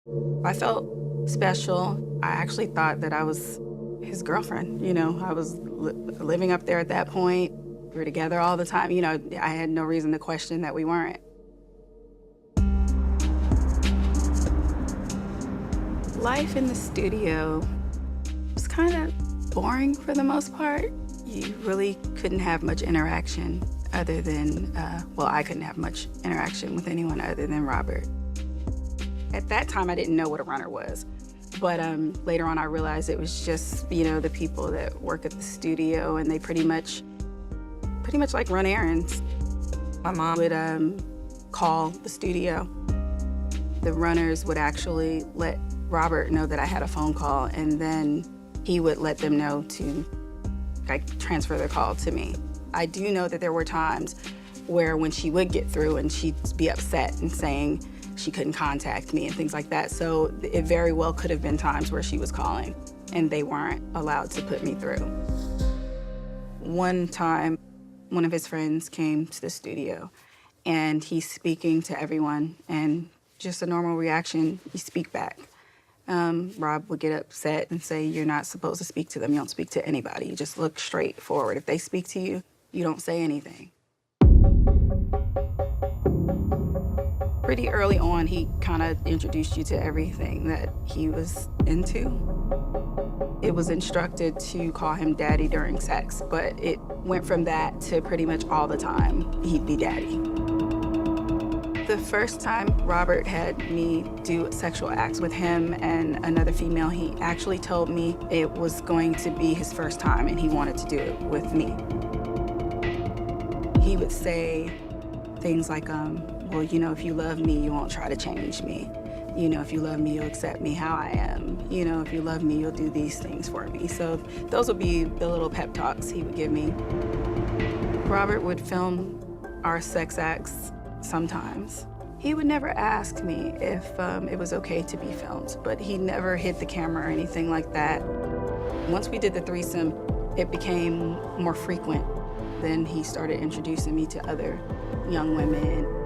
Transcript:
I felt special. I actually thought that I was his girlfriend. I was living up there at that point. We were together all the time. I had no reason to question that we weren't. Life in the studio was kind of boring for the most part. You really couldn't have much interaction other than, well, I couldn't have much interaction with anyone other than Robert. At that time, I didn't know what a runner was. But later on, I realized it was just, the people that work at the studio, and they pretty much like run errands. My mom would call the studio. The runners would actually let Robert know that I had a phone call, and then he would let them know to transfer their call to me. I do know that there were times where when she would get through and she'd be upset and saying she couldn't contact me and things like that. So it very well could have been times where she was calling and they weren't allowed to put me through. One time, one of his friends came to the studio and he's speaking to everyone, and just a normal reaction, you speak back. Rob would get upset and say, "You're not supposed to speak to them. You don't speak to anybody. You just look straight forward. If they speak to you, you don't say anything." Pretty early on, he kind of introduced you to everything that he was into. It was instructed to call him daddy during sex, but it went from that to pretty much all the time he'd be daddy. The first time Robert had me do sexual acts with him and another female, he actually told me it was going to be his first time and he wanted to do it with me. He would say things like, well, if you love me, you won't try to change me. If you love me, you'll accept me how I am. If you love me, you'll do these things for me. So those would be the little pep talks he would give me. Robert would film our sex acts sometimes. He would never ask me if it was okay to be filmed, but he never hid the camera or anything like that. Once we did the threesome, it became more frequent. Then he started introducing me to other young women.